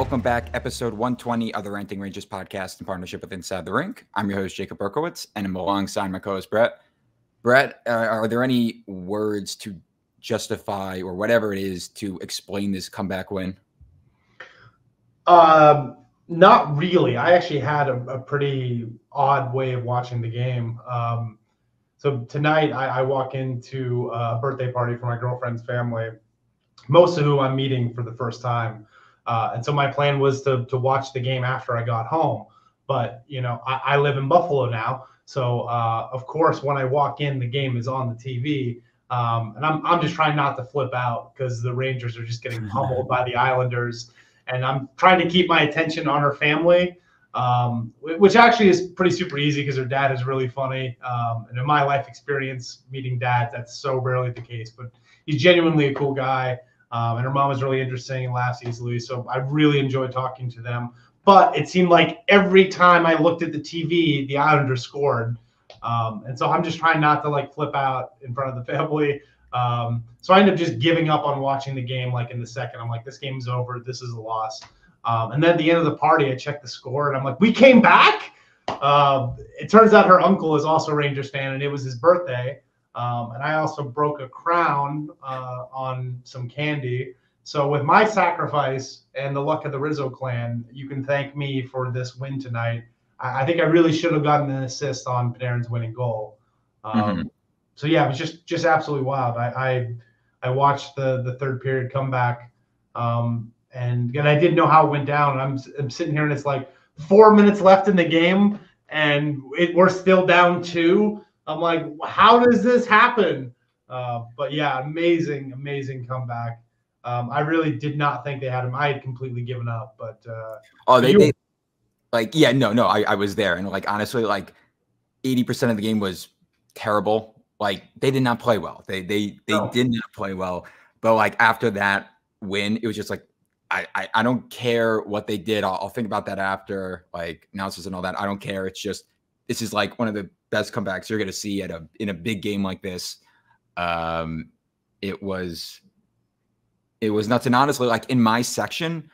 Welcome back. Episode 120 of the Ranting Rangers podcast in partnership with Inside The Rink. I'm your host, Jacob Berkowitz, and I'm alongside my co-host, Brett. Brett, are there any words to justify or whatever it is to explain this comeback win? Not really. I actually had a pretty odd way of watching the game. So tonight I walk into a birthday party for my girlfriend's family, most of who I'm meeting for the first time. And so my plan was to watch the game after I got home. But, you know, I live in Buffalo now. So, of course, when I walk in, the game is on the TV. And I'm just trying not to flip out because the Rangers are just getting pummeled by the Islanders. And I'm trying to keep my attention on her family, which actually is pretty super easy because her dad is really funny. And in my life experience, meeting dads, that's so rarely the case. But he's genuinely a cool guy. And her mom is really interesting and laughs easily. So I really enjoyed talking to them. But it seemed like every time I looked at the TV, the Islanders scored. And so I'm just trying not to like flip out in front of the family. So I ended up just giving up on watching the game like in the second. I'm like, this game's over. This is a loss. And then at the end of the party, I checked the score and I'm like, we came back? It turns out her uncle is also a Rangers fan and it was his birthday. And I also broke a crown on some candy. So with my sacrifice and the luck of the Rizzo clan, you can thank me for this win tonight. I think I really should have gotten an assist on Panarin's winning goal. So yeah, it was just absolutely wild. I watched the third period come back, and I didn't know how it went down. I'm sitting here and it's like 4 minutes left in the game, and we're still down 2. I'm like, how does this happen? But yeah, amazing comeback. I really did not think they had him. I had completely given up. But they like, yeah, no, I was there, and like honestly, like 80% of the game was terrible. Like they did not play well. They did not play well. But like after that win, it was just like I don't care what they did. I'll think about that after like analysis and all that. I don't care. It's just this is like one of the best comebacks you're going to see in a big game like this. It was nuts. And honestly, like in my section,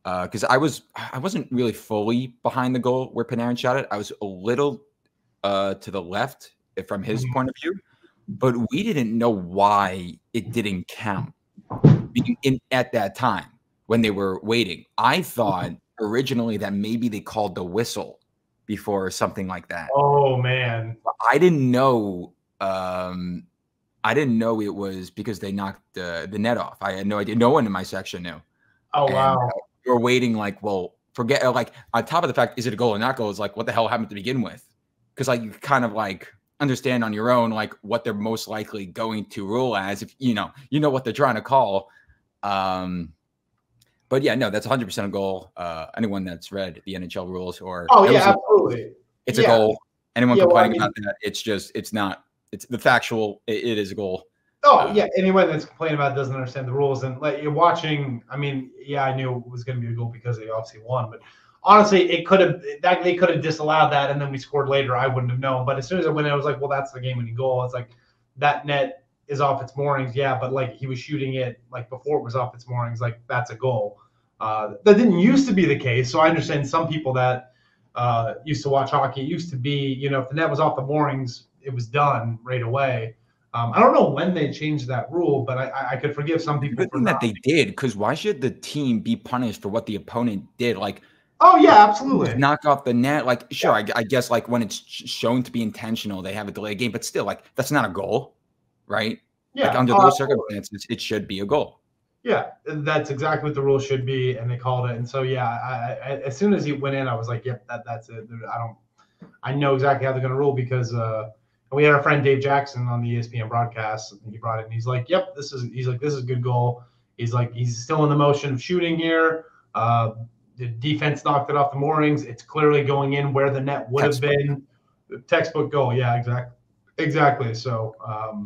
because I wasn't really fully behind the goal where Panarin shot it. I was a little to the left from his point of view, but we didn't know why it didn't count at that time when they were waiting. I thought originally that maybe they called the whistle before or something like that. Oh man. I didn't know it was because they knocked the net off. I had no idea. No one in my section knew. Oh wow. We were waiting like, well, forget like on top of the fact, is it a goal or not goal? Is like what the hell happened to begin with? Because like you kind of like understand on your own like what they're most likely going to rule as if you know what they're trying to call. But yeah, no, that's 100% a goal. Anyone that's read the NHL rules or absolutely, it's a goal. Anyone complaining about that, it's not. It's the factual. It is a goal. Oh yeah, anyone that's complaining about it doesn't understand the rules. And like you're watching, I mean, yeah, I knew it was going to be a goal because they obviously won. But honestly, they could have disallowed that, and then we scored later. I wouldn't have known. But as soon as I went in, I was like, well, that's the game-winning goal. It's like that net is off its moorings, yeah, but like he was shooting it like before it was off its moorings, like that's a goal. That didn't used to be the case. So I understand some people that used to watch hockey. It used to be, if the net was off the moorings, it was done right away. I don't know when they changed that rule, but I could forgive some people for that they did, because why should the team be punished for what the opponent did? Like, oh yeah, absolutely, knock off the net. Like, sure, I guess like when it's shown to be intentional, they have a delay game, but still, like that's not a goal, right? Yeah, like under those circumstances, it should be a goal. Yeah, that's exactly what the rule should be, and they called it. And so yeah, I as soon as he went in, I was like, yep, that's it. I know exactly how they're going to rule because we had our friend Dave Jackson on the ESPN broadcast, and he brought it, and he's like, yep, this is a good goal. He's like, he's still in the motion of shooting here. The defense knocked it off the moorings. It's clearly going in where the net would have been. Textbook goal. Yeah, exactly. So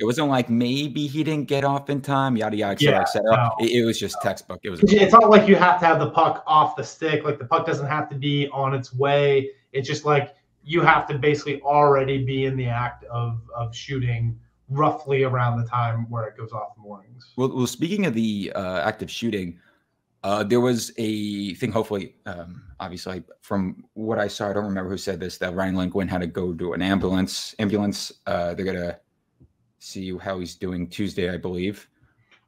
it wasn't like maybe he didn't get off in time, yada yada, et cetera. No. It was just textbook. It was. It's not like you have to have the puck off the stick. Like the puck doesn't have to be on its way. It's just like you have to basically already be in the act of shooting roughly around the time where it goes off the moorings. Well, speaking of the act of shooting, There was a thing, hopefully, obviously, from what I saw, I don't remember who said this, that Ryan Lindgren had to go to an ambulance. They're going to see how he's doing Tuesday, I believe.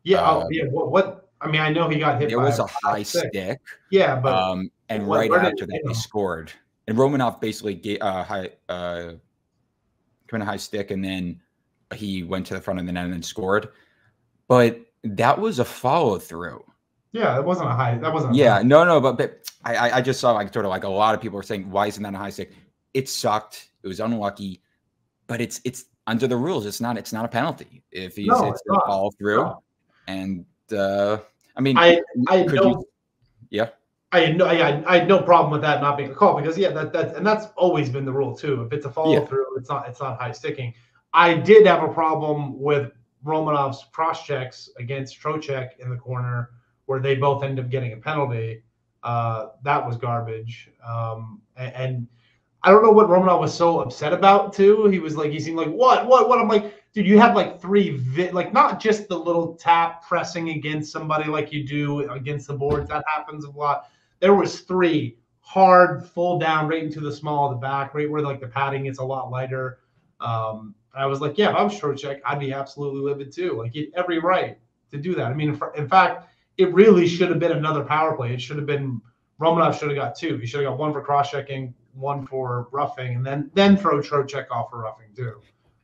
Yeah. Yeah. What? I mean, I know he got hit there by was a high stick. Yeah, but and right after that, they scored. And Romanov basically gave coming a high stick, and then he went to the front of the net and then scored. But that was a follow through. Yeah, it wasn't a high. That wasn't. Yeah, no, but I just saw like sort of like a lot of people were saying, why isn't that a high stick? It sucked. It was unlucky, but it's under the rules. It's not a penalty if it's a follow through. No. And I mean, I had no problem with that not being a call, because that's always been the rule too. If it's a follow through, it's not high sticking. I did have a problem with Romanov's cross checks against Trocheck in the corner, where they both ended up getting a penalty. That was garbage. And I don't know what Romanov was so upset about too. He seemed like, what? I'm like, dude, you have like not just the little tap pressing against somebody like you do against the boards. That happens a lot. There was 3 hard, full down right into the small of the back, right where like the padding is a lot lighter. I was like, yeah, if I was Trocheck, I'd be absolutely livid too. Like, he had every right to do that. I mean, in fact, it really should have been another power play. It should have been Romanov should have got 2. He should have got 1 for cross checking, 1 for roughing, and then throw Trocheck off for roughing too.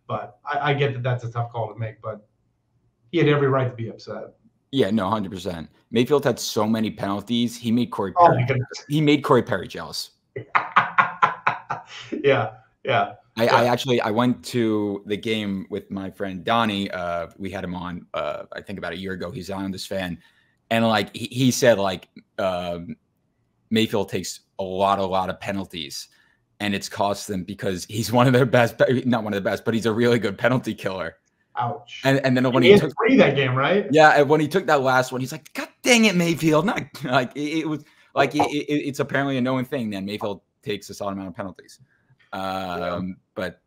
But I get that that's a tough call to make, but he had every right to be upset. Yeah, no, 100%. Mayfield had so many penalties. He made Corey Perry jealous. Yeah. I went to the game with my friend Donnie. We had him on, I think about a year ago. He's on this fan. And like he said, like Mayfield takes a lot of penalties, and it's cost them because he's one of their best, not one of the best, but he's a really good penalty killer. Ouch. And then when he took 3 that game, right? Yeah, and when he took that last one, he's like, God dang it, Mayfield. Not like it was like it's apparently a known thing. Then Mayfield takes a solid amount of penalties. But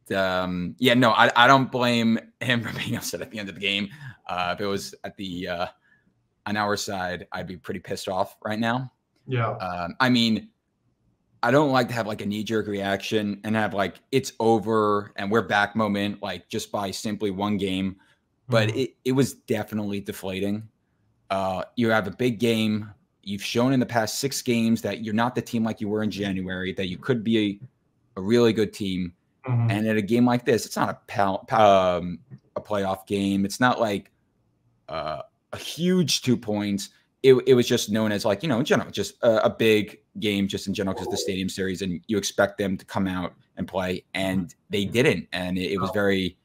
yeah, no, I don't blame him for being upset at the end of the game. If it was at the on our side, I'd be pretty pissed off right now. Yeah. I mean, I don't like to have like a knee-jerk reaction and have like it's over and we're back moment, like just by simply 1 game. But it was definitely deflating. You have a big game. You've shown in the past 6 games that you're not the team like you were in January, that you could be a really good team. And at a game like this, it's not a playoff game. It's not like a huge 2 points. It was just known as like, in general, just a big game just in general because of the Stadium Series, and you expect them to come out and play, and they didn't. And it was very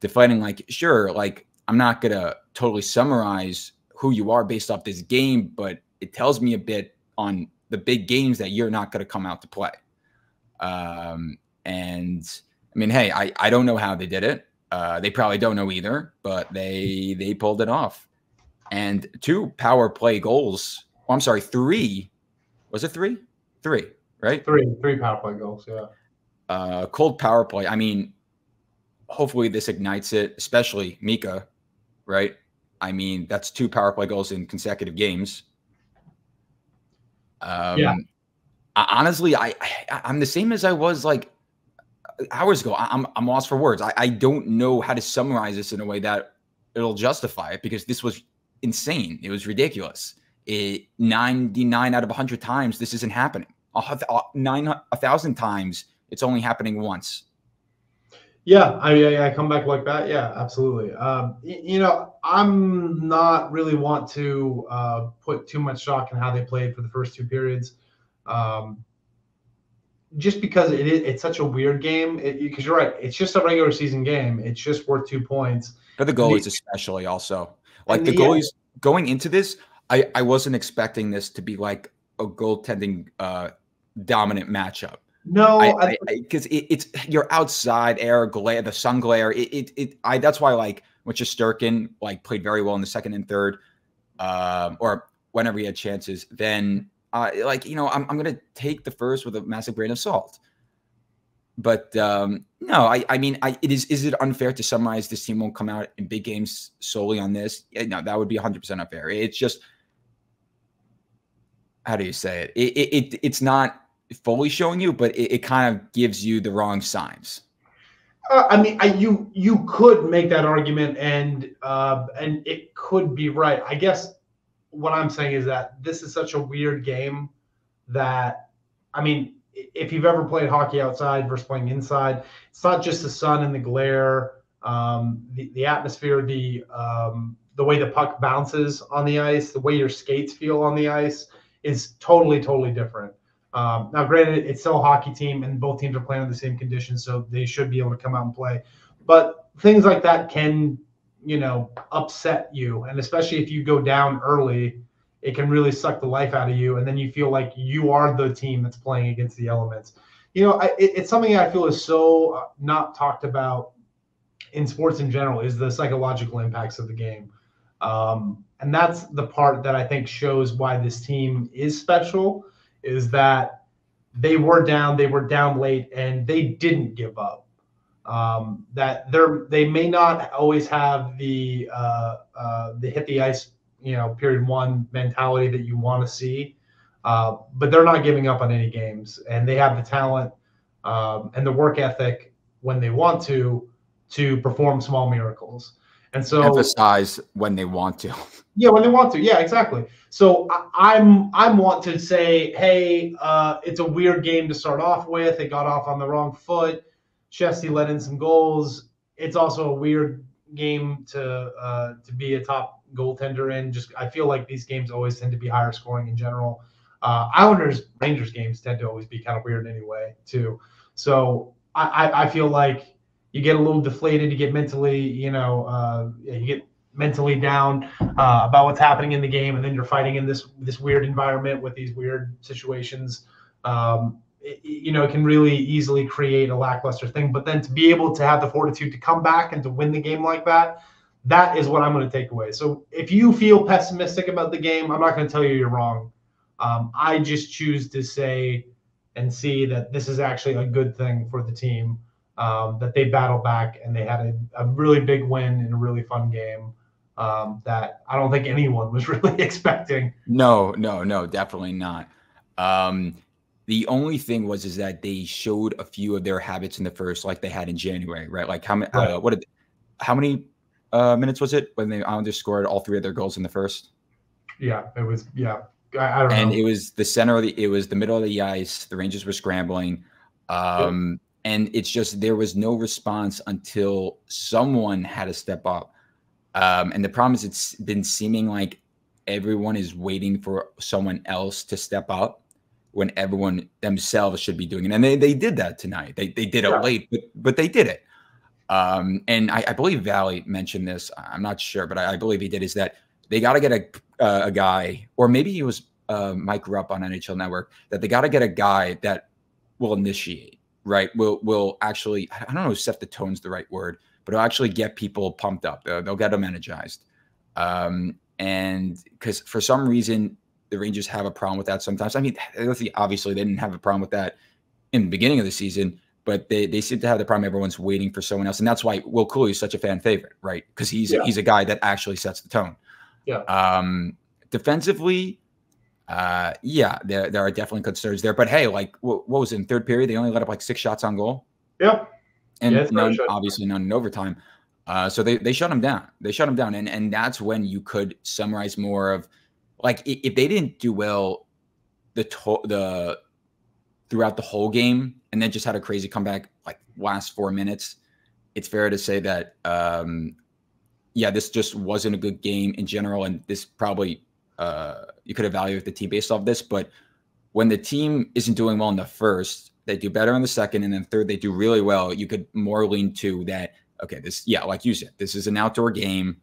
deflating. Like, sure, like I'm not going to totally summarize who you are based off this game, but it tells me a bit on the big games that you're not going to come out to play. And I mean, hey, I don't know how they did it. They probably don't know either, but they pulled it off. And 2 power play goals. Oh, I'm sorry, 3. Was it 3? 3, right? 3 power play goals, yeah. Cold power play. I mean, hopefully this ignites it, especially Mika, right? I mean, that's 2 power play goals in consecutive games. Honestly, I'm the same as I was like hours ago. I'm lost for words. I don't know how to summarize this in a way that it'll justify it, because this was insane. It was ridiculous. 99 out of 100 times this isn't happening. 1,000 times it's only happening once. Yeah, I come back like that. Yeah, absolutely. I'm not really want to put too much stock in how they played for the first 2 periods. Just because it's such a weird game. Because you're right, it's just a regular season game. It's just worth 2 points. For the goalies especially also. Like the goalies going into this, I wasn't expecting this to be like a goaltending dominant matchup. No, because it's your outside air glare, the sun glare. That's why like when Shesterkin like played very well in the second and third, or whenever he had chances, then I'm gonna take the first with a massive grain of salt. But no, I mean, is it unfair to summarize this team won't come out in big games solely on this? No, that would be 100% unfair. It's just how do you say it? It's not fully showing you, but it kind of gives you the wrong signs. I mean, you could make that argument, and it could be right. I guess what I'm saying is that this is such a weird game that, I mean, if you've ever played hockey outside versus playing inside, it's not just the sun and the glare, the atmosphere, the way the puck bounces on the ice, the way your skates feel on the ice is totally, totally different. Now, granted, it's still a hockey team, and both teams are playing in the same conditions, so they should be able to come out and play. But things like that can, upset you, and especially if you go down early, it can really suck the life out of you, and then you feel like you are the team that's playing against the elements. It's something I feel is so not talked about in sports in general, is the psychological impacts of the game. And that's the part that I think shows why this team is special, is that they were down late, and they didn't give up. That they may not always have the hit the ice, period one mentality that you want to see, but they're not giving up on any games, and they have the talent and the work ethic when they want to perform small miracles. And so emphasize when they want to. Yeah, when they want to. Yeah, exactly. So I'm want to say, hey, it's a weird game to start off with. It got off on the wrong foot. Chesty let in some goals. It's also a weird game to be a top goaltender in. Just I feel like these games always tend to be higher scoring in general. Islanders Rangers games tend to always be kind of weird anyway too. So I feel like you get a little deflated. You get mentally, you get mentally down about what's happening in the game, and then you're fighting in this weird environment with these weird situations. It can really easily create a lackluster thing. But then to be able to have the fortitude to come back and to win the game like that, that is what I'm going to take away. So if you feel pessimistic about the game, I'm not going to tell you you're wrong. I just choose to say and see that this is actually a good thing for the team, that they battled back and they had a really big win in a really fun game that I don't think anyone was really expecting. No, definitely not. The only thing is that they showed a few of their habits in the first, like they had in January, right? Like how many minutes was it when the Islanders scored all three of their goals in the first? Yeah, it was. Yeah, I don't know. And it was the center of it was the middle of the ice. The Rangers were scrambling. And it's just there was no response until someone had to step up. And the problem is it's been seeming like everyone is waiting for someone else to step up when everyone themselves should be doing it. And they did that tonight. They did it late, but they did it. And I believe Valley mentioned this. I'm not sure, but I believe he did, is that they got to get a guy, or maybe he was Mike Rupp on NHL Network, that they got to get a guy that will initiate, right? Will actually, I don't know if set the tone's the right word, but it'll actually get people pumped up. They'll get them energized. And because for some reason, the Rangers have a problem with that sometimes. I mean, obviously they didn't have a problem with that in the beginning of the season, but they seem to have the problem everyone's waiting for someone else. And that's why Will Cooley is such a fan favorite, right? Because he's a guy that actually sets the tone. Yeah. Defensively, there are definitely concerns there. But hey, like what was it in third period? They only let up like 6 shots on goal. Yeah. And obviously none in overtime. So they shut him down. They shut him down. And that's when you could summarize more of, like, if they didn't do well throughout the whole game and then just had a crazy comeback like last 4 minutes, it's fair to say that this just wasn't a good game in general. And this probably you could evaluate the team based off this. But when the team isn't doing well in the first, they do better in the second, and then third, they do really well. You could more lean to that. Okay, like you said, this is an outdoor game.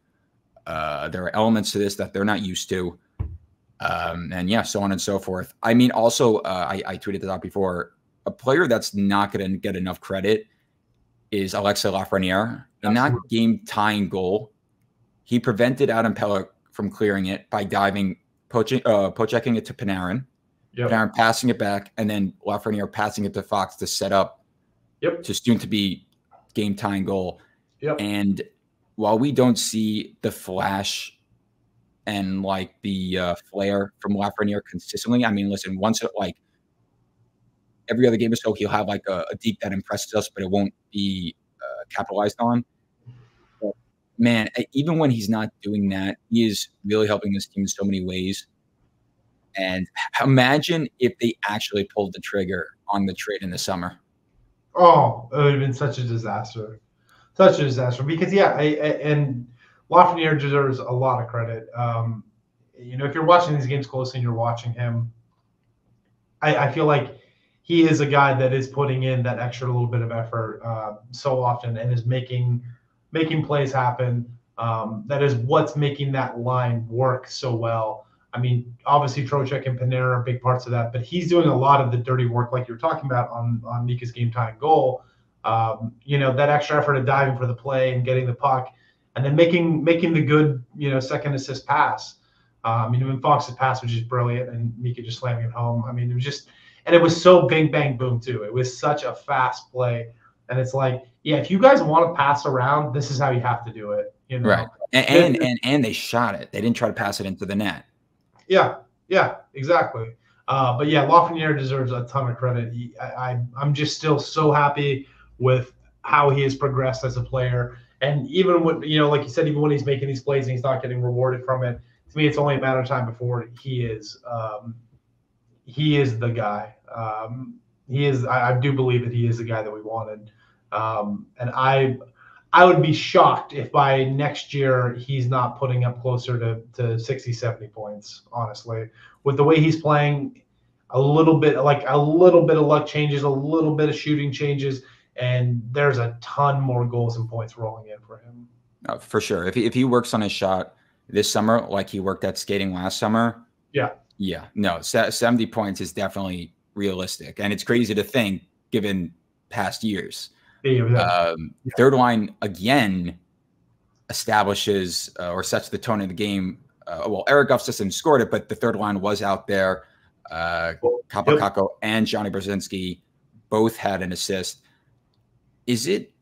There are elements to this that they're not used to. And so on and so forth. I mean, also, I tweeted this out before. A player that's not going to get enough credit is Alexis Lafreniere. In that game-tying goal, he prevented Adam Pelech from clearing it by diving, poke-checking it to Panarin. Yep. Panarin passing it back, and then Lafreniere passing it to Fox to set up to soon-to-be game-tying goal. Yep. And while we don't see the flash and like the flair from Lafreniere consistently. I mean, listen, once like every other game or so, he'll have like a deep that impresses us, but it won't be capitalized on. But man, even when he's not doing that, he is really helping this team in so many ways. And imagine if they actually pulled the trigger on the trade in the summer. Oh, it would have been such a disaster. Such a disaster. Because, yeah, and Lafreniere deserves a lot of credit. If you're watching these games closely and you're watching him, I feel like he is a guy that is putting in that extra little bit of effort so often and is making plays happen. That is what's making that line work so well. I mean, obviously Trocheck and Panera are big parts of that, but he's doing a lot of the dirty work, like you're talking about on Mika's game-tying goal. That extra effort of diving for the play and getting the puck, and then making the good, second assist pass. When Fox's pass was just brilliant, and Mika just slamming it home. I mean, it was just, and it was so bing bang boom too. It was such a fast play, and it's like, yeah, if you guys want to pass around, this is how you have to do it. Right, and they shot it. They didn't try to pass it into the net. Yeah, exactly. But yeah, Lafreniere deserves a ton of credit. I'm just still so happy with how he has progressed as a player. And even when, like you said, even when he's making these plays and he's not getting rewarded from it, to me, it's only a matter of time before he is the guy. He is. I do believe that he is the guy that we wanted. And I would be shocked if by next year he's not putting up closer to 60, 70 points, honestly. With the way he's playing, a little bit of luck changes, a little bit of shooting changes, and there's a ton more goals and points rolling in for him. For sure. If he works on his shot this summer like he worked at skating last summer, yeah, no, 70 points is definitely realistic. And it's crazy to think, given past years. Third line again establishes or sets the tone of the game. Well, Eric Gustafsson scored it, but the third line was out there. Kapokako and Johnny Brodzinski both had an assist. Is it?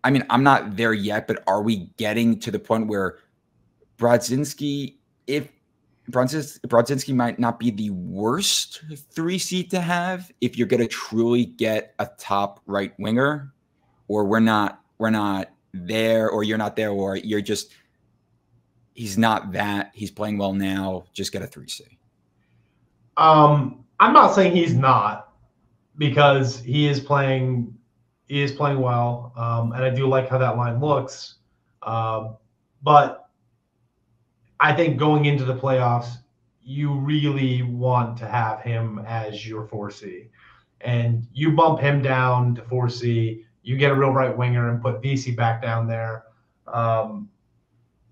I mean, I'm not there yet, but are we getting to the point where Brodzinski might not be the worst 3C to have if you're going to truly get a top right winger? Or we're not there, or you're not there, or you're just, he's not that. He's playing well now. Just get a 3C. I'm not saying he's not, because he is playing well, and I do like how that line looks. But I think going into the playoffs, you really want to have him as your 4C, and you bump him down to 4C. You get a real right winger and put VC back down there.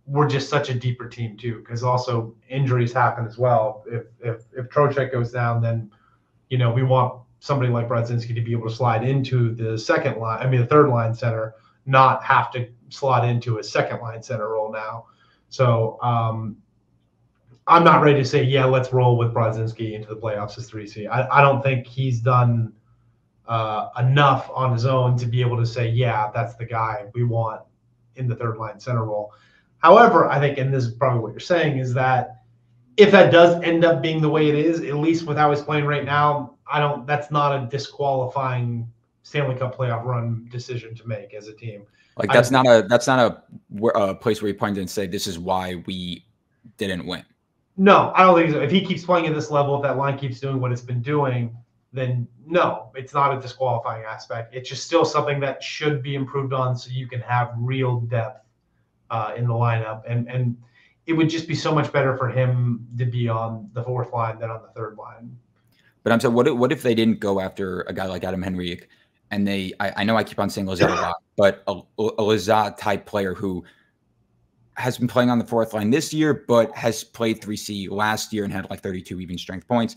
We're just such a deeper team too, because also injuries happen as well. If Trocheck goes down, then we want somebody like Brodzinski to be able to slide into the the third line center, not have to slot into a second line center role now. So I'm not ready to say, yeah, let's roll with Brodzinski into the playoffs as 3C. I don't think he's done enough on his own to be able to say, yeah, that's the guy we want in the third line center role. However, I think, and this is probably what you're saying, is that if that does end up being the way it is, at least with how he's playing right now, that's not a disqualifying Stanley Cup playoff run decision to make as a team. Like that's not a place where you point and say, this is why we didn't win. No, I don't think so. If he keeps playing at this level, if that line keeps doing what it's been doing, then no, it's not a disqualifying aspect. It's just still something that should be improved on, so you can have real depth in the lineup. And it would just be so much better for him to be on the fourth line than on the third line. But I'm saying, what if they didn't go after a guy like Adam Henrique, and I know I keep on saying Lizotte a lot, but a Lizotte type player who has been playing on the fourth line this year, but has played 3C last year and had like 32 even strength points,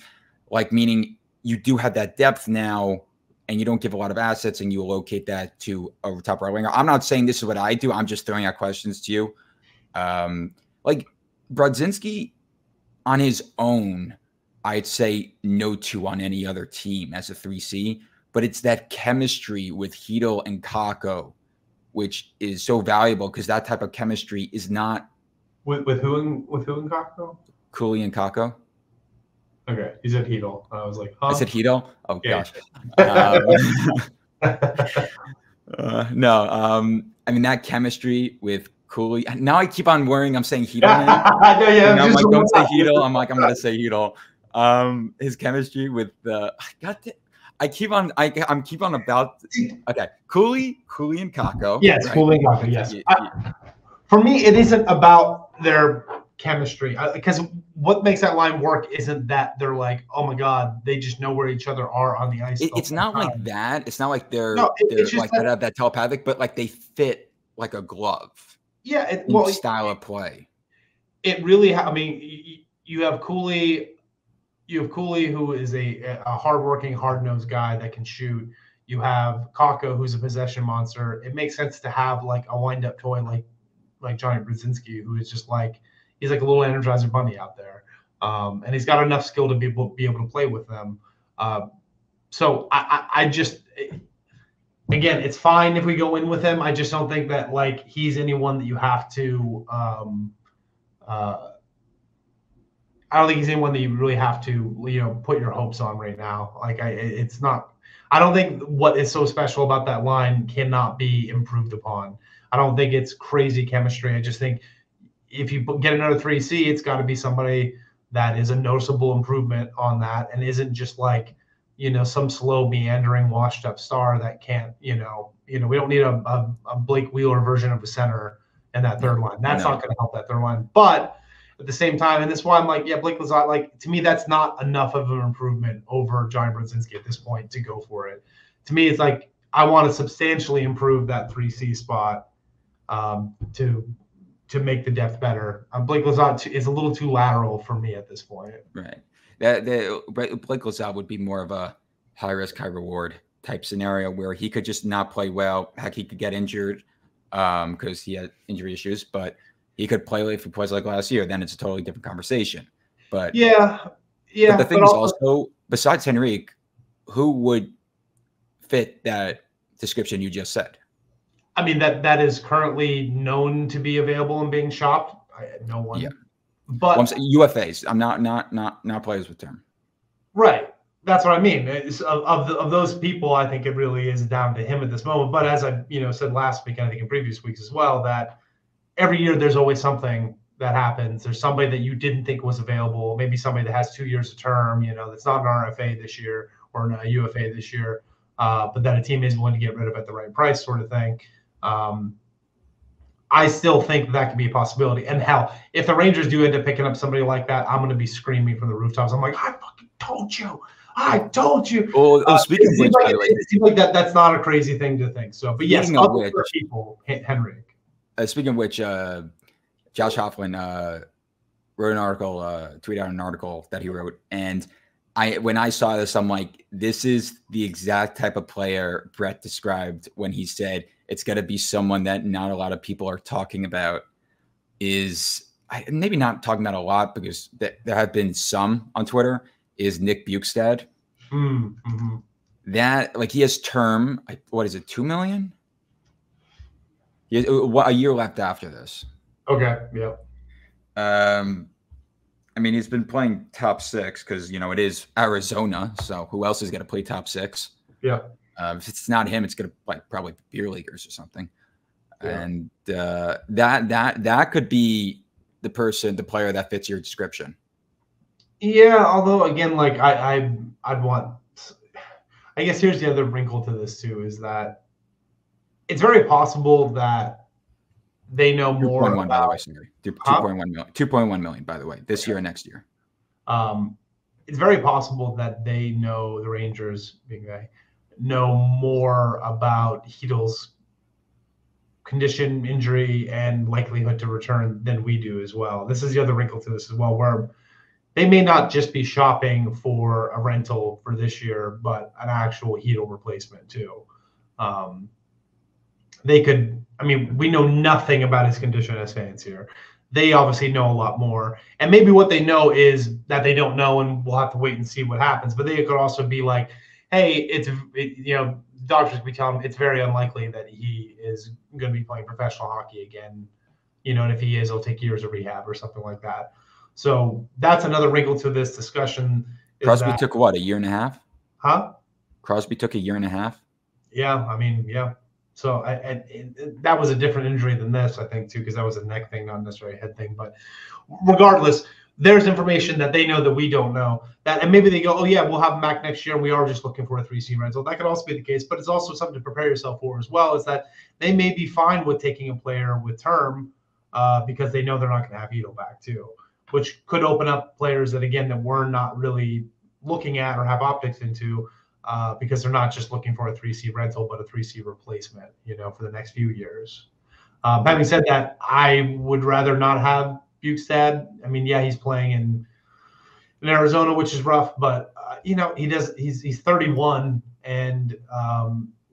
like meaning you do have that depth now, and you don't give a lot of assets, and you locate that to a top right winger. I'm not saying this is what I do. I'm just throwing out questions to you. Like Brodzinski on his own, I'd say no to on any other team as a 3C, but it's that chemistry with Chytil and Kakko, which is so valuable, because that type of chemistry is not With who and Kako? Cooley and Kako. Okay, you said Heedle. I was like, huh? I said Heedle. Oh Yeah. gosh. No. I mean that chemistry with Cooley. Now I keep on worrying. I'm saying Heedle now. Yeah, I'm like, don't say Heedle. I'm like, I'm gonna say Heedle. His chemistry with the I'm keep on about okay. Cooley and Kako. Yes, right? Cooley and Kako. Yes. For me, it isn't about their chemistry because what makes that line work isn't that they're like, oh my god, they just know where each other are on the ice. It's not like that. It's not like they're it's like that telepathic, but like they fit like a glove. Yeah, style of play. It really. I mean, you have Cooley. You have Cooley, who is a hardworking, hard-nosed guy that can shoot. You have Kako, who's a possession monster. It makes sense to have like a wind-up toy like Johnny Brodzinski, who is just like he's like a little Energizer bunny out there, and he's got enough skill to be able to play with them. So I just again, it's fine if we go in with him. I just don't think that like he's anyone that you have to. I don't think he's anyone that you really have to, put your hopes on right now. Like it's not. I don't think what is so special about that line cannot be improved upon. I don't think it's crazy chemistry. I just think if you get another 3C, it's got to be somebody that is a noticeable improvement on that and isn't just like, some slow meandering washed up star that can't, we don't need a Blake Wheeler version of a center in that third line. That's not going to help that third line. But at the same time, and that's why I'm like, yeah, Blake Lizotte, like to me, that's not enough of an improvement over Johnny Brodzinski at this point to go for it. To me, it's like I want to substantially improve that 3C spot to make the depth better. Blake Lizotte is a little too lateral for me at this point. Right. Blake Lizotte would be more of a high risk, high reward type scenario where he could just not play well. Heck, he could get injured because he had injury issues, but he could play if he plays like last year. Then it's a totally different conversation. But yeah. But the thing is also, besides Henrique, who would fit that description you just said? I mean, that is currently known to be available and being shopped. No one. Yeah. But I'm saying UFAs. I'm not players with term. Right. That's what I mean. Of those people, I think it really is down to him at this moment. But as I said last week, and I think in previous weeks as well, that every year there's always something that happens. There's somebody that you didn't think was available, maybe somebody that has 2 years of term, that's not an RFA this year or a UFA this year, but that a team is willing to get rid of at the right price, sort of thing. I still think that could be a possibility. And hell, if the Rangers do end up picking up somebody like that, I'm going to be screaming from the rooftops. I'm like, I fucking told you. I told you. Well, speaking of which, by the way, it seems like that's not a crazy thing to think. So, but yes, other people, Henrik. Speaking of which, Josh Hoffman wrote an article, tweeted out an article that he wrote, and when I saw this, I'm like, this is the exact type of player Brett described when he said it's got to be someone that not a lot of people are talking about. Maybe not talking about a lot because there have been some on Twitter. Is Nick Bjugstad. Mm-hmm. That, like, he has term, what is it, $2 million? He has a year left after this. Okay, yeah. I mean, he's been playing top six because, it is Arizona. So who else is going to play top six? Yeah. If it's not him, it's going to play probably beer leaguers or something. Yeah. And that could be the player that fits your description. Yeah, although again, like I'd want. I guess here's the other wrinkle to this too, is that it's very possible that they know more about. By the way, sorry. 2.1 million. 2.1 million, by the way, this year and next year. It's very possible that they know, the Rangers know more about Heedle's condition, injury, and likelihood to return than we do as well. This is the other wrinkle to this as well, where they may not just be shopping for a rental for this year, but an actual Heedle replacement too. They could, we know nothing about his condition as fans here. They obviously know a lot more. And maybe what they know is that they don't know, and we'll have to wait and see what happens. But they could also be like, hey, doctors could be telling him it's very unlikely that he is going to be playing professional hockey again, and if he is, it'll take years of rehab or something like that. So that's another wrinkle to this discussion. Crosby took what, a year and a half? Huh? Crosby took a year and a half. Yeah, I mean, yeah. So that was a different injury than this, I think, too, because that was a neck thing, not necessarily a head thing. But regardless, there's information that they know that we don't know. And maybe they go, oh, yeah, we'll have him back next year, and we are just looking for a 3C rental. That could also be the case, but it's also something to prepare yourself for as well, is that they may be fine with taking a player with term because they know they're not going to have Ito back, too, which could open up players that, again, that we're not really looking at or have optics into. Because they're not just looking for a 3C rental, but a 3C replacement, for the next few years. Having said that, I would rather not have Bukestad. I mean, yeah, he's playing in Arizona, which is rough, but he's 31, and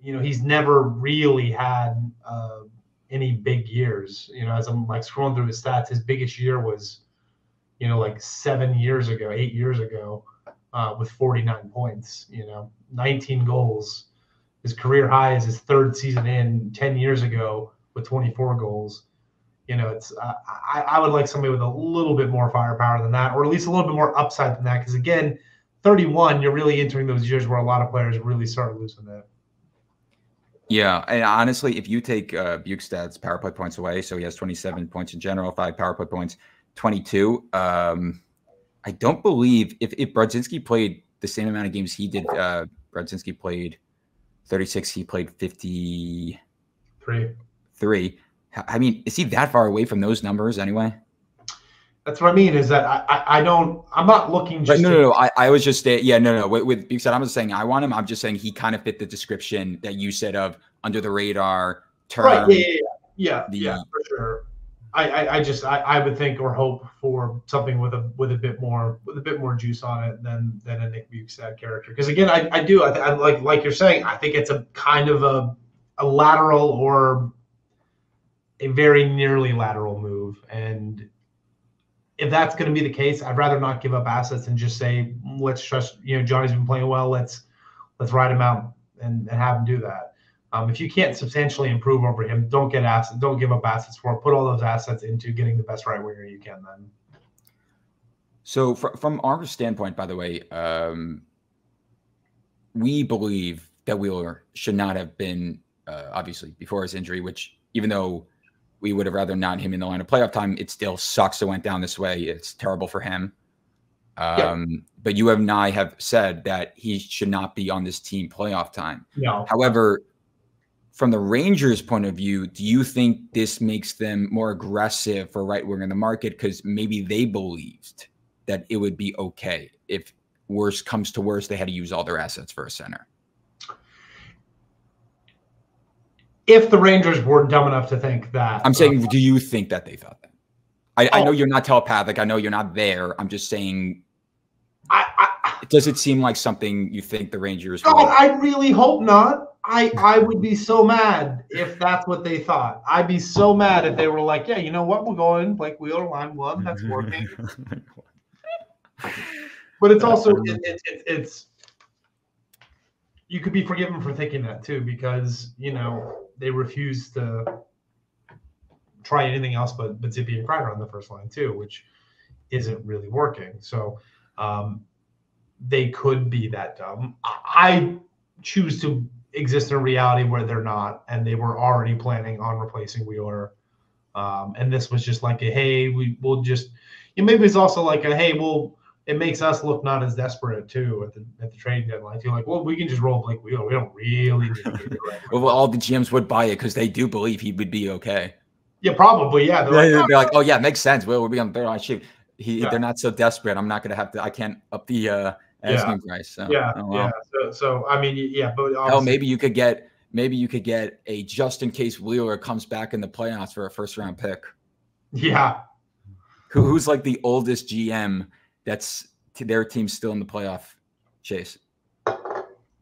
he's never really had any big years. As I'm like scrolling through his stats, his biggest year was, like 8 years ago. With 49 points, 19 goals. His career high is his third season in 10 years ago with 24 goals. I would like somebody with a little bit more firepower than that, or at least a little bit more upside than that. Because again, 31, you're really entering those years where a lot of players really start losing it. Yeah, and honestly, if you take Bukestad's power play points away, so he has 27 points in general, 5 power play points, 22. I don't believe if Brodzinski played the same amount of games he did, Brodzinski played 36, he played 53. I mean, is he that far away from those numbers anyway? That's what I mean, is that I'm not looking just. No. I was just saying, no. With Bukestad, I'm just saying I want him. I'm just saying he kind of fit the description that you said of under the radar, term. Right, yeah, for sure. I would think or hope for something with a bit more juice on it than a Nick Bukestad character. Because again, I like you're saying, I think it's a kind of a lateral or a very nearly lateral move. And if that's going to be the case, I'd rather not give up assets and just say, let's trust, Johnny's been playing well. Let's ride him out and have him do that. If you can't substantially improve over him, don't give up assets for him. Put all those assets into getting the best right winger you can then. So from our standpoint, by the way, we believe that Wheeler should not have been, obviously, before his injury, which even though we would have rather not him in the line of playoff time, it still sucks it went down this way. It's terrible for him. But you and I have said that he should not be on this team playoff time. No. However, from the Rangers' point of view, do you think this makes them more aggressive for right winger in the market? Because maybe they believed that it would be okay if worse comes to worse, they had to use all their assets for a center. If the Rangers weren't dumb enough to think that. I'm saying, do you think that they thought that? I know you're not telepathic. I know you're not there. I'm just saying, does it seem like something you think the Rangers would? I really hope not. I would be so mad if that's what they thought. I'd be so mad if they were like, yeah, you know what? We'll go in, Blake Wheeler, line one. That's working. But it's also, it's you could be forgiven for thinking that too, because, they refuse to try anything else but Zippy and Kreider on the first line too, which isn't really working. So they could be that dumb. I choose to exist in a reality where they're not, and they were already planning on replacing Wheeler. And this was just like a, hey, we'll just, maybe it's also like a, hey, it makes us look not as desperate too at the trading deadline. You're like, well, we can just roll Blake Wheeler. We don't really need to get it right. Well, all the GMs would buy it because they do believe he would be okay. Yeah, probably. Yeah. They're like, oh yeah, it makes sense. We'll be on third line shoot. They're not so desperate. I'm not going to have to, I can't up the asking price. So, So I mean, yeah, but hell, maybe you could get a just in case Wheeler comes back in the playoffs for a first round pick. Yeah. Who's like the oldest GM that's their team still in the playoff chase? It's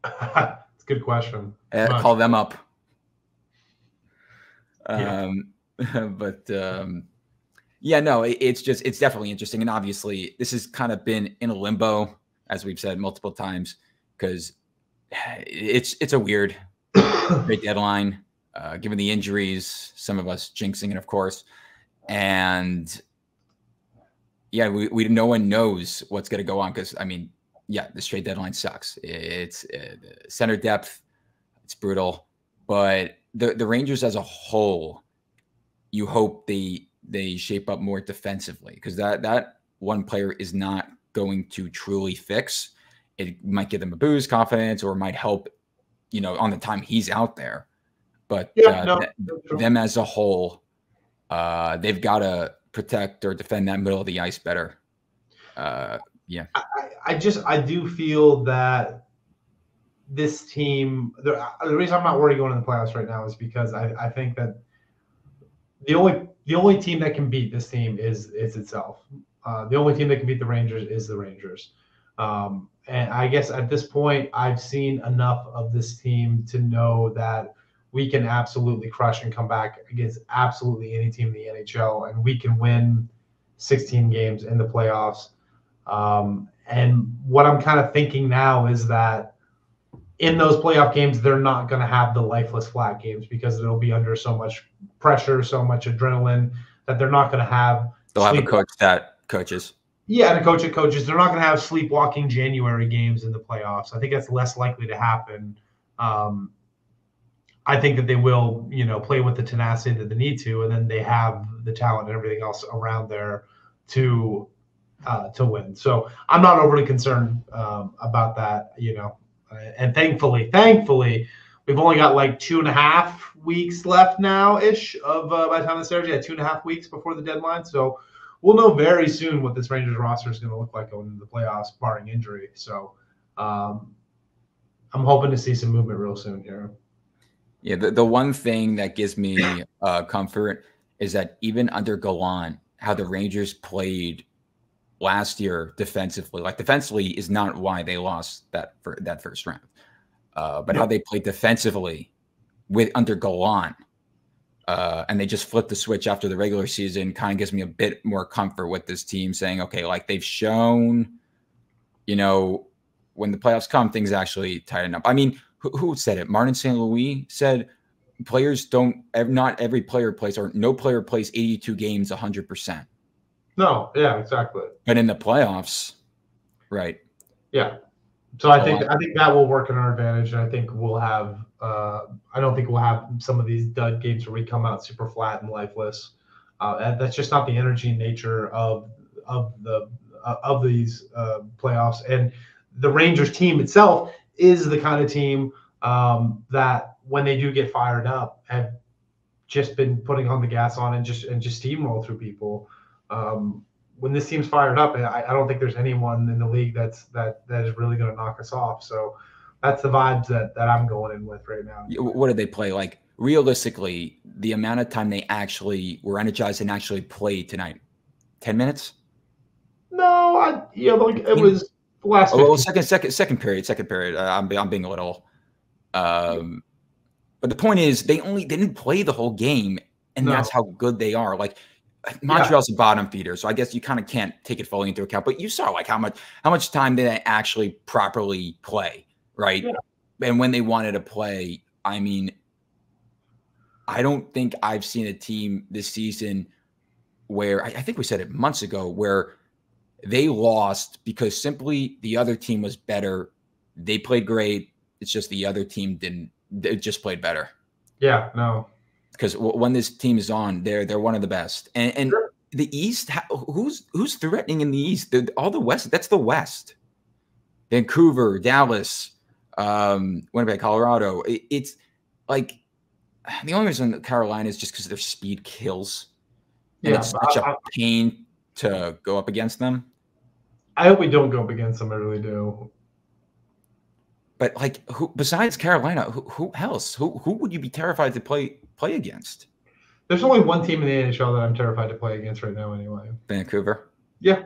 a good question. Call them up. Yeah. It's definitely interesting. And obviously this has kind of been in a limbo, as we've said multiple times, because it's a weird trade deadline, given the injuries, some of us jinxing it, of course. And yeah, we no one knows what's going to go on because, I mean, yeah, this trade deadline sucks. It's center depth. It's brutal. But the Rangers as a whole, you hope they shape up more defensively because that one player is not going to truly fix. It might give them a boost, confidence, or might help, on the time he's out there. But them as a whole, they've got to protect or defend that middle of the ice better. Yeah. I do feel that this team, the reason I'm not worried going in the playoffs right now is because I think that the only team that can beat this team is itself. The only team that can beat the Rangers is the Rangers. And I guess at this point, I've seen enough of this team to know that we can absolutely crush and come back against absolutely any team in the NHL, and we can win 16 games in the playoffs. And what I'm kind of thinking now is that in those playoff games, they're not going to have the lifeless flat games because they'll be under so much pressure, so much adrenaline that they're not going to have. They'll have a coach that coaches. Yeah, and a coach that coaches. They're not going to have sleepwalking January games in the playoffs. I think that's less likely to happen. I think that they will, play with the tenacity that they need to, and then they have the talent and everything else around there to win. So I'm not overly concerned about that, And thankfully, we've only got like 2.5 weeks left now-ish of by the time this airs. Yeah, 2.5 weeks before the deadline. So we'll know very soon what this Rangers roster is going to look like going into the playoffs, barring injury. So I'm hoping to see some movement real soon here. Yeah, the one thing that gives me comfort is that even under Gallant, how the Rangers played last year defensively, is not why they lost that first round, but how they played defensively under Gallant, and they just flipped the switch after the regular season. Kind of gives me a bit more comfort with this team, saying, okay, like they've shown, when the playoffs come, things actually tighten up. I mean, who said it? Martin St. Louis said not every player plays, or no player plays 82 games 100%. No, yeah, exactly. But in the playoffs, right? Yeah. So I think that will work in our advantage, and I think we'll have. I don't think we'll have some of these dud games where we come out super flat and lifeless. That's just not the energy and nature of these playoffs. And the Rangers team itself is the kind of team that when they do get fired up, have just been putting on the gas on and just steamroll through people. When this team's fired up, I don't think there's anyone in the league that is really going to knock us off. So that's the vibes that I'm going in with right now. What did they play? Like realistically, the amount of time they actually were energized and actually played tonight, 10 minutes? No, it was the last. Second period. I'm being a little. But the point is, they didn't play the whole game, and that's how good they are. Like Montreal's a bottom feeder, so I guess you kind of can't take it fully into account. But you saw like how much time did they actually properly play, right? Yeah. And when they wanted to play, I mean, I don't think I've seen a team this season where I think we said it months ago where they lost because simply the other team was better. They played great. It's just the other team didn't. It just played better. Yeah, no. Because when this team is on, they're one of the best. And sure. The East, who's threatening in the East? All the West. That's the West. Vancouver, Dallas, Winnipeg, Colorado. It's like the only reason Carolina is just because their speed kills, and it's such a pain to go up against them. I hope we don't go up against them. I really do. But like, who besides Carolina? Who else? Who would you be terrified to play against? There's only one team in the NHL that I'm terrified to play against right now. Anyway, Vancouver. Yeah,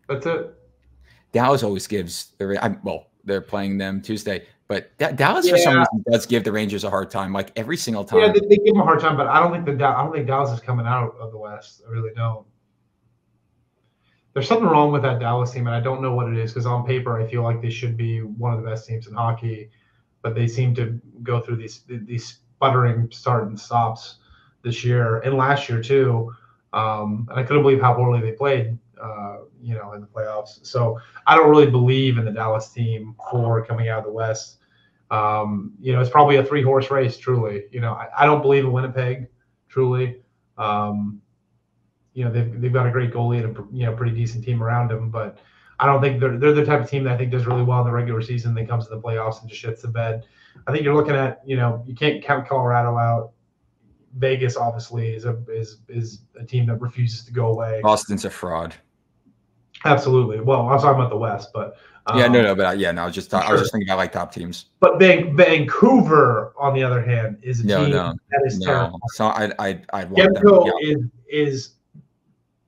that's it. Dallas always gives. They're playing them Tuesday, but Dallas for some reason does give the Rangers a hard time, like every single time. Yeah, they give them a hard time, but I don't think Dallas is coming out of the West. I really don't. There's something wrong with that Dallas team, and I don't know what it is because on paper I feel like they should be one of the best teams in hockey, but they seem to go through these sputtering start and stops this year and last year too. And I couldn't believe how poorly they played, in the playoffs. So I don't really believe in the Dallas team for coming out of the West. It's probably a 3-horse race, truly. I don't believe in Winnipeg, truly. They've got a great goalie and a pretty decent team around him, but I don't think they're the type of team that I think does really well in the regular season. Then comes to the playoffs and just shits the bed. I think you're looking at, you can't count Colorado out. Vegas obviously is a team that refuses to go away. Boston's a fraud. Absolutely. Well, I'm talking about the West, but but I was just thinking about like top teams. But Vancouver, on the other hand, is a team that is terrible. So I Demko is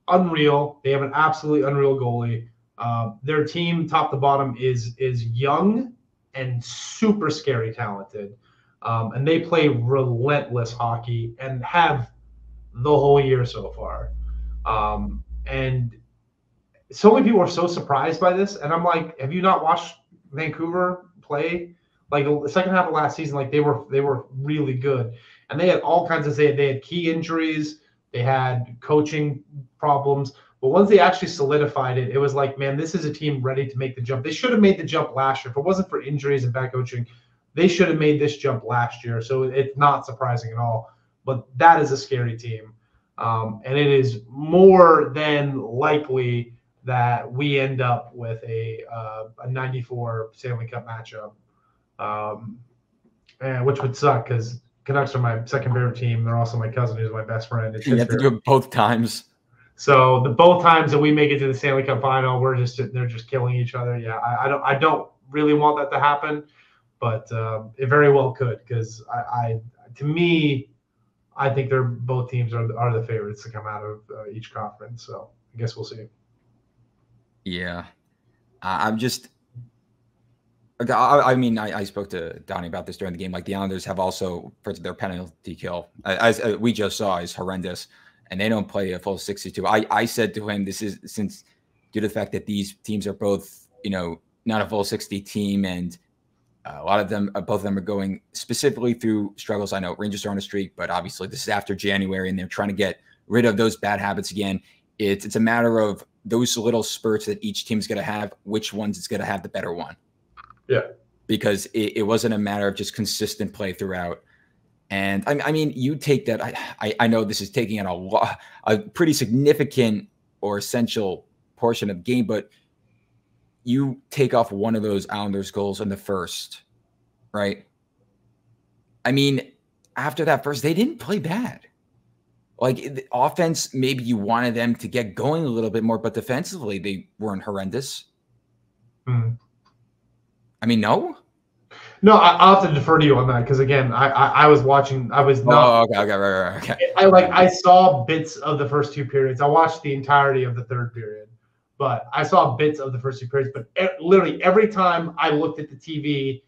unreal. They have an absolutely unreal goalie. Their team, top to bottom, is young and super scary talented. And they play relentless hockey and have the whole year so far. And so many people are so surprised by this. And I'm like, have you not watched Vancouver play? Like the second half of last season, like they were really good. And they had all kinds of, they had key injuries. They had coaching problems. But once they actually solidified it, it was like, man, this is a team ready to make the jump. They should have made the jump last year. If it wasn't for injuries and bad coaching, they should have made this jump last year. So it's not surprising at all. But that is a scary team. And it is more than likely that we end up with a 94 Stanley Cup matchup, and which would suck because Canucks are my second favorite team. They're also my cousin who's my best friend. You have to do it both times. So the both times that we make it to the Stanley Cup final, they're just killing each other. Yeah, I don't really want that to happen, but it very well could because to me, I think both teams are the favorites to come out of each conference. So I guess we'll see. Yeah, I'm just. I mean, I spoke to Donnie about this during the game. Like the Islanders have also, first their penalty kill, as we just saw, is horrendous, and they don't play a full 62. I said to him, this is since due to the fact that these teams are both, not a full 60 team, and a lot of them, both of them are going specifically through struggles. I know Rangers are on a streak, but obviously this is after January, and they're trying to get rid of those bad habits again. It's a matter of those little spurts that each team's going to have, which ones it's going to have the better one. Yeah. Because it wasn't a matter of just consistent play throughout. And I mean, you take that. I know this is taking in a pretty significant or essential portion of the game, but you take off one of those Islanders goals in the first, right? I mean, after that first, they didn't play bad. Like the offense, maybe you wanted them to get going a little bit more, but defensively, they weren't horrendous. I mean, no. I'll have to defer to you on that because again, I was watching. I was not. Oh, okay, right, okay. I saw bits of the first two periods. I watched the entirety of the third period, but I saw bits of the first two periods. But literally every time I looked at the TV,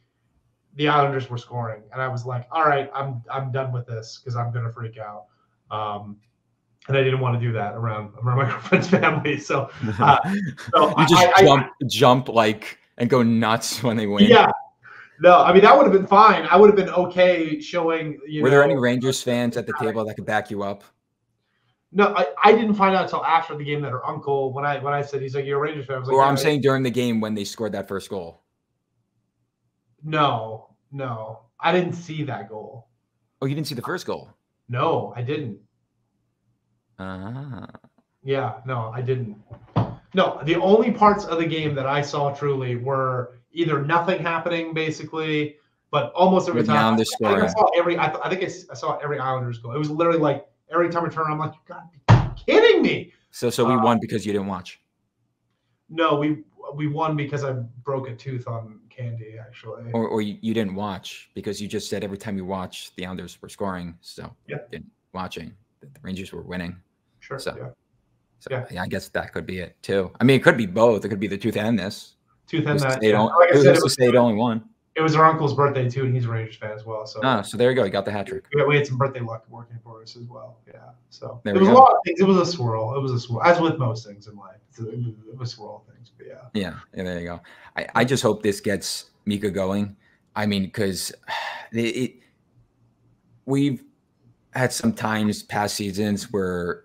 the Islanders were scoring, and I was like, "All right, I'm done with this because I'm gonna freak out." And I didn't want to do that around my girlfriend's family. So, you just jump like and go nuts when they win. Yeah. No, I mean, that would have been fine. I would have been okay showing, Were there any Rangers fans at the table that could back you up? No, I didn't find out until after the game that her uncle, when I said, he's like, you're a Rangers fan. I was like, I'm saying during the game when they scored that first goal. No, I didn't see that goal. Oh, you didn't see the first goal? No, I didn't. Yeah, no, I didn't. No, the only parts of the game that I saw truly were either nothing happening, basically, but almost every time. I think I saw every Islanders goal. It was literally like every time I turn, I'm like, you gotta be kidding me. So we won because you didn't watch. No, we won because I broke a tooth on candy, actually. Or you didn't watch because you just said every time you watch, the Islanders were scoring. So didn't watching. The Rangers were winning. Sure. So I guess that could be it too. I mean, it could be both. It could be the tooth and this. Tooth and that. Like I said, it was only one. It was our uncle's birthday too, and he's a Rangers fan as well. So there you go. You got the hat trick. We had some birthday luck working for us as well. Yeah. So there it was a lot of things. It was a swirl. As with most things in life. It was swirl things. But yeah. Yeah. There you go. I just hope this gets Mika going. I mean, because we've had some times past seasons where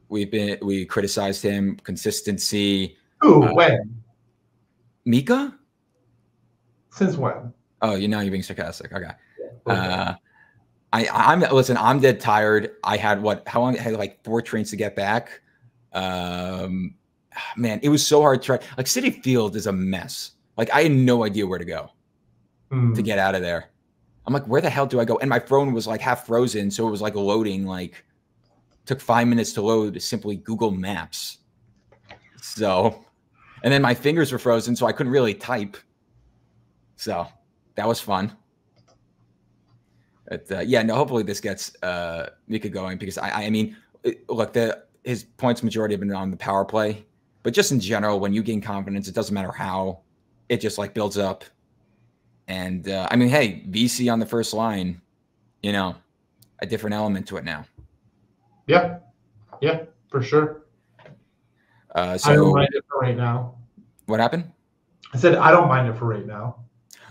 we criticized him, consistency. Ooh, when? Mika? Since when? Oh, you're being sarcastic. Okay. Okay. I'm dead tired. I had how long? I had like 4 trains to get back. Man, it was so hard to try. Like Citi Field is a mess. Like I had no idea where to go to get out of there. I'm like, where the hell do I go? And my phone was like half frozen, so it was like loading. Like took 5 minutes to load to simply Google Maps. So, and then my fingers were frozen, so I couldn't really type. So that was fun. But yeah, no. Hopefully this gets Mika going because I mean, look, his points majority have been on the power play, but just in general, when you gain confidence, it doesn't matter how, it just like builds up. And I mean, hey, VC on the first line, a different element to it now. Yeah, for sure. So I don't mind it for right now. What happened? I said I don't mind it for right now.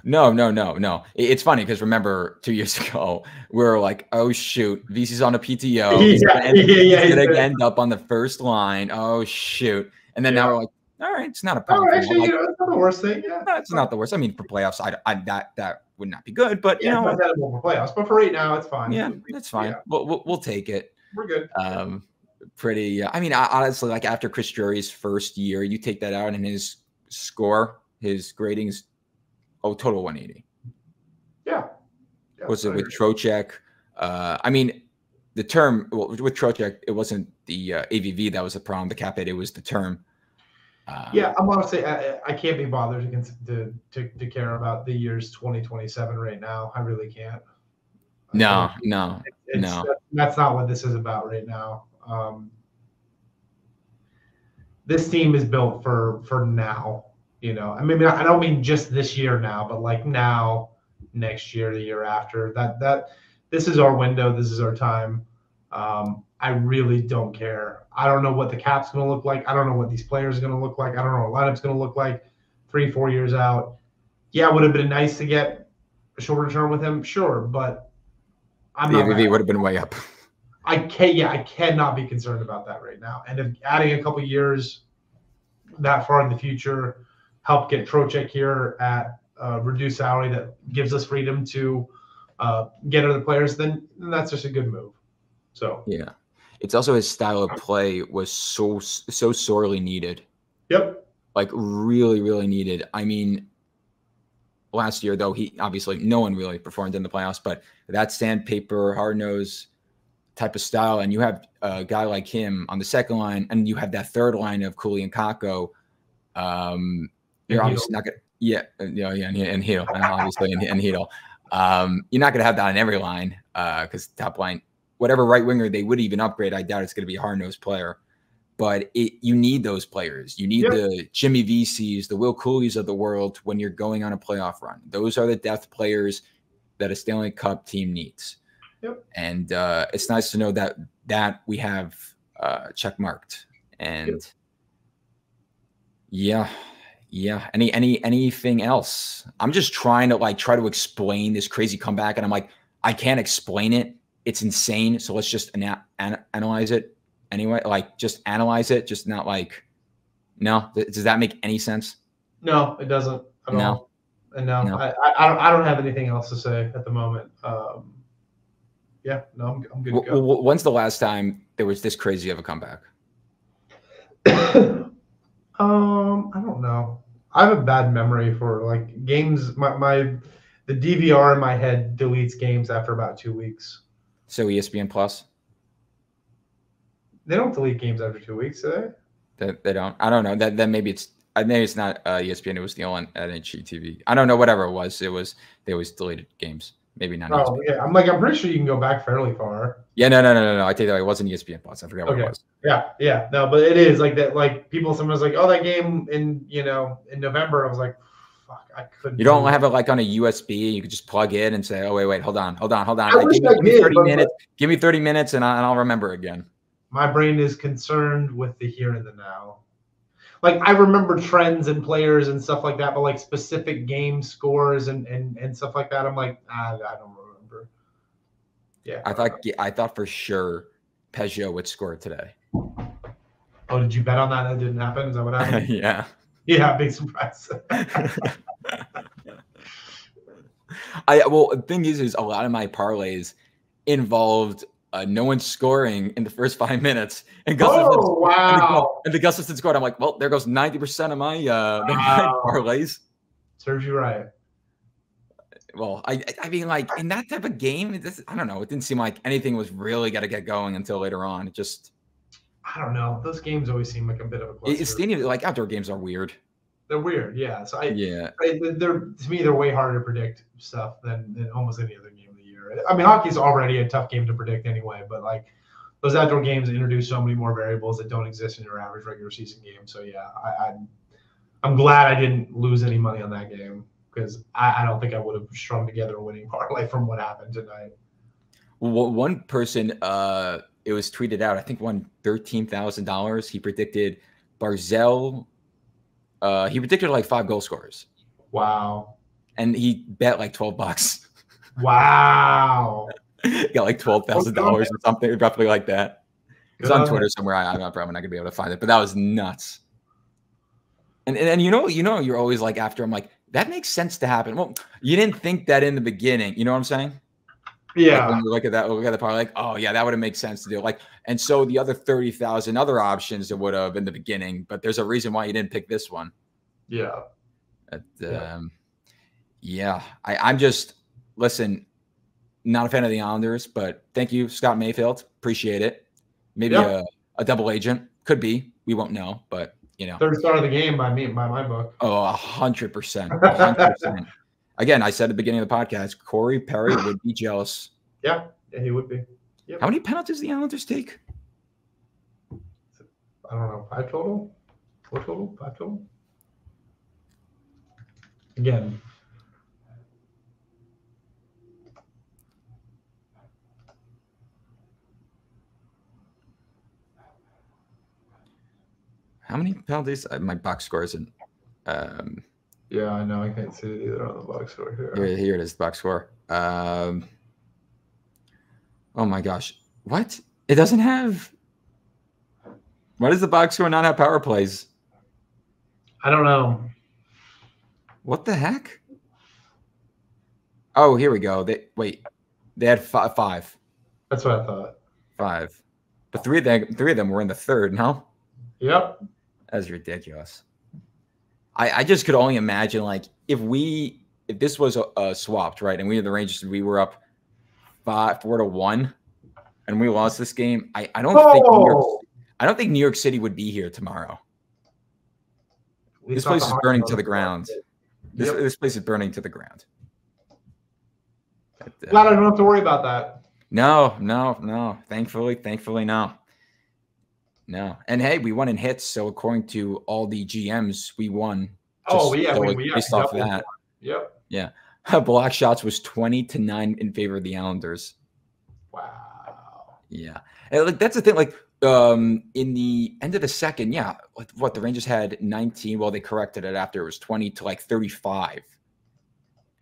No. It's funny because remember 2 years ago, we were like, oh, shoot, VC's on a PTO. He's going to end up on the first line. Oh, shoot. And then now we're like, all right, it's not a problem. Actually, it's not the worst thing. Yeah, no, it's not the worst. I mean, for playoffs, that would not be good. But, it's not for playoffs. But for right now, it's fine. Yeah, that's fine. Yeah. We'll take it. We're good. I mean, honestly, like after Chris Drury's first year, you take that out and his score, his grading is total 180. Yeah. Was it with Trocheck? I mean, the term with Trocheck, it wasn't the AVV that was the problem. The cap hit, it was the term. Yeah, I'm honestly, I can't be bothered to care about the years 2027 right now. I really can't. No. That's not what this is about right now. This team is built for now. I mean, I don't mean just this year now, but like now, next year, the year after. That this is our window. This is our time. I really don't care. I don't know what the cap's going to look like. I don't know what these players are going to look like. I don't know what lineup's going to look like 3-4 years out. Yeah, would have been nice to get a shorter term with him, sure, but the AVV would have been way up. I cannot be concerned about that right now. And if adding a couple years that far in the future help get Trocheck here at reduced salary that gives us freedom to get other players, then that's just a good move. So yeah, it's also his style of play was so sorely needed. Yep. Like really, really needed. I mean, last year though, he obviously no one really performed in the playoffs, but that sandpaper, hard nose type of style, and you have a guy like him on the second line, and you have that third line of Cooley and Kakko. You're obviously not gonna, and Heedle, and obviously and Heedle. You're not gonna have that on every line because top line, whatever right winger they would even upgrade, I doubt it's gonna be a hard nosed player. But you need those players. You need the Jimmy VCs, the Will Cooleys of the world when you're going on a playoff run. Those are the depth players that a Stanley Cup team needs. Yep. And it's nice to know that we have check marked. And yeah. Anything else? I'm just trying to try to explain this crazy comeback, and I'm like, I can't explain it. It's insane. So let's just analyze it. Anyway, just analyze it, just not no. Does that make any sense? No, it doesn't at all. And no. I don't have anything else to say at the moment. I'm good to go. When's the last time there was this crazy of a comeback? I don't know. I have a bad memory for games. The DVR in my head deletes games after about 2 weeks. So ESPN Plus. They don't delete games after 2 weeks, do they? They don't. I don't know. That maybe it's not ESPN. It was the old NHGTV. I don't know. Whatever it was, they always deleted games. Maybe not. Oh ESPN. Yeah, I'm pretty sure you can go back fairly far. Yeah, no. I tell you, it wasn't ESPN Plus. I forgot what it was. Yeah. No, but it is like that. Like sometimes oh, that game in November. I was like, fuck, I couldn't. You don't have it on a USB. You could just plug in and say, oh wait, hold on. Give me 30 minutes. Give me 30 minutes, and I'll remember again. My brain is concerned with the here and the now. I remember trends and players and stuff like that, but specific game scores and stuff like that, I'm like, I don't remember. Yeah. I thought for sure Peugeot would score today. Oh, did you bet on that? That didn't happen. Is that what happened? Yeah. Yeah, big surprise. Well, the thing is a lot of my parlays involved no one scoring in the first 5 minutes, and wow! And the Gustafson scored. I'm like, well, there goes 90% of my parlays. Serves you right. Well, I mean, like in that type of game, I don't know. It didn't seem like anything was really got to get going until later on. It just, I don't know. Those games always seem like a bit of a cluster. Stadium, like outdoor games are weird. They're weird, yeah. So they're to me, they're way harder to predict stuff than almost any other game of the year. I mean, hockey's already a tough game to predict anyway, but like those outdoor games introduce so many more variables that don't exist in your average regular season game. So yeah, I'm glad I didn't lose any money on that game, because I don't think I would have strung together a winning parlay from what happened tonight. Well, one person, it was tweeted out, I think won $13,000. He predicted Barzell. He predicted like 5 goal scorers. Wow. And he bet like $12. Wow. Got like $12,000 or something, roughly like that. It's on Twitter somewhere. I'm probably not gonna be able to find it, but that was nuts. And you know, you're always like, after, I'm like, that makes sense to happen. Well, you didn't think that in the beginning. You know what I'm saying? Yeah. Like when you look at the part, like, oh yeah, that would have made sense to do. Like, and so the other 30,000 other options it would have in the beginning, but there's a reason why you didn't pick this one. Yeah. I'm just, listen, not a fan of the Islanders, but thank you, Scott Mayfield. Appreciate it. Maybe a double agent. Could be. We won't know, but you know. Third star of the game by my book. Oh, 100%. 100%. Again, I said at the beginning of the podcast, Corey Perry would be jealous. Yeah, he would be. Yep. How many penalties the Islanders take? I don't know. 5 total? 4 total? 5 total? Again. How many penalties? My box score isn't. Yeah, I know. I can't see it either on the box score here. Here it is, the box score. Oh my gosh. What? It doesn't have. Why does the box score not have power plays? I don't know. What the heck? Oh, here we go. They had 5. That's what I thought. 5. But three of them were in the third, no? Yep. That's ridiculous. I just could only imagine, like, if this was swapped, right, and we were the Rangers, we were up 4-1, and we lost this game. I don't think New York City would be here tomorrow. This place is burning to the ground. This place is burning to the ground. Glad I don't have to worry about that. No. Thankfully, no. No. And hey, we won in hits. So according to all the GMs, we won. Based off of that. Yep. Yeah. Block shots was 20-9 in favor of the Islanders. Wow. Yeah. And like, that's the thing. Like, in the end of the second, the Rangers had 19. Well, they corrected it after it was 20-35.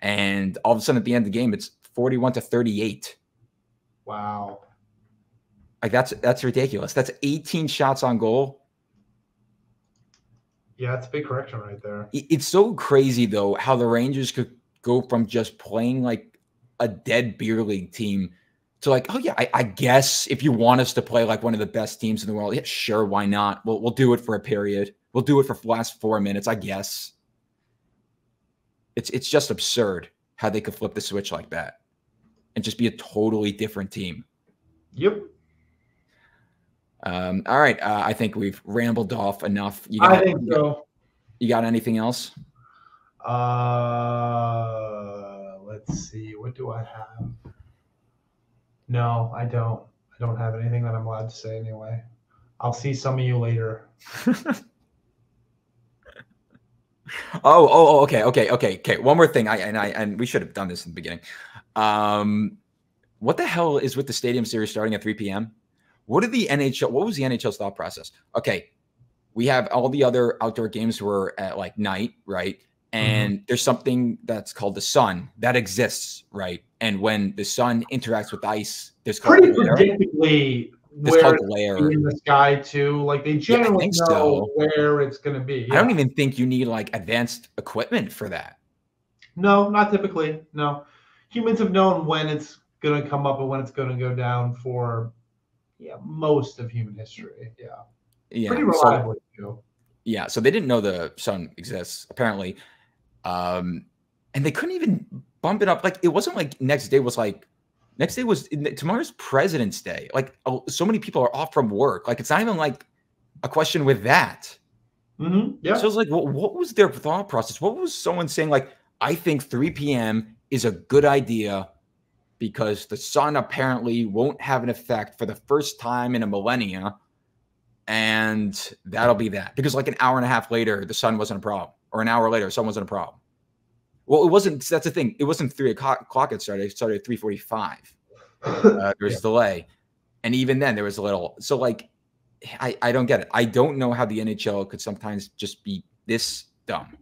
And all of a sudden at the end of the game, it's 41-38. Wow. Like, that's ridiculous. That's 18 shots on goal. Yeah, that's a big correction right there. It's so crazy, though, how the Rangers could go from just playing like a dead beer league team to like, oh, yeah, I guess if you want us to play like one of the best teams in the world, yeah, sure, why not? We'll do it for a period. We'll do it for the last 4 minutes, I guess. It's just absurd how they could flip the switch like that and just be a totally different team. Yep. All right. I think we've rambled off enough. I think so. You got anything else? Let's see. What do I have? No, I don't. I don't have anything that I'm allowed to say anyway. I'll see some of you later. Okay. One more thing. And we should have done this in the beginning. What the hell is with the Stadium Series starting at 3 p.m.? What was the NHL's thought process? Okay, we have all the other outdoor games were at like night, right? And there's something that's called the sun that exists, right? And when the sun interacts with ice, there's pretty predictably where glare in the sky too. Like they generally know where it's going to be. Yeah. I don't even think you need like advanced equipment for that. No, not typically. No, humans have known when it's going to come up and when it's going to go down for most of human history. Yeah, pretty reliably too. Yeah, so they didn't know the sun exists apparently, and they couldn't even bump it up. Like it wasn't like next day was tomorrow's President's Day. Like so many people are off from work. Like it's not even like a question with that. Yeah. So it's like, what was their thought process? What was someone saying? Like, I think 3 p.m. is a good idea because the sun apparently won't have an effect for the first time in a millennia. And that'll be that. Because like an hour and a half later, the sun wasn't a problem. Or an hour later, the sun wasn't a problem. Well, it wasn't. That's the thing. It wasn't 3 o'clock it started. It started at 3:45. There was a delay. And even then, there was a little. So like, I don't get it. I don't know how the NHL could sometimes just be this dumb.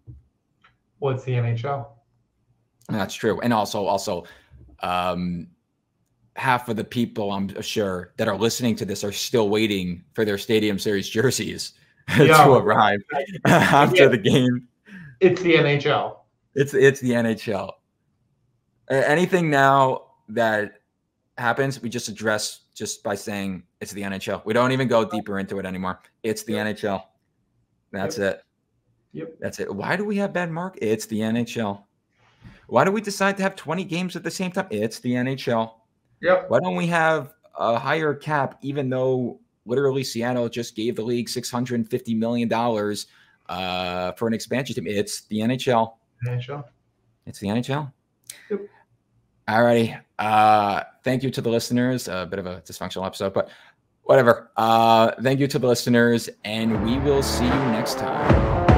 Well, it's the NHL. That's true. And also, half of the people, I'm sure, that are listening to this are still waiting for their Stadium Series jerseys to arrive after the game. It's the NHL. It's the NHL. Anything now that happens, we just address just by saying it's the NHL. We don't even go deeper into it anymore. It's the NHL. That's it. Yep. That's it. Why do we have bad mark? It's the NHL. Why do we decide to have 20 games at the same time? It's the NHL. Yep. Why don't we have a higher cap, even though literally Seattle just gave the league $650 million for an expansion team? It's the NHL. NHL. It's the NHL. Yep. All righty. Thank you to the listeners. A bit of a dysfunctional episode, but whatever. Thank you to the listeners, and we will see you next time.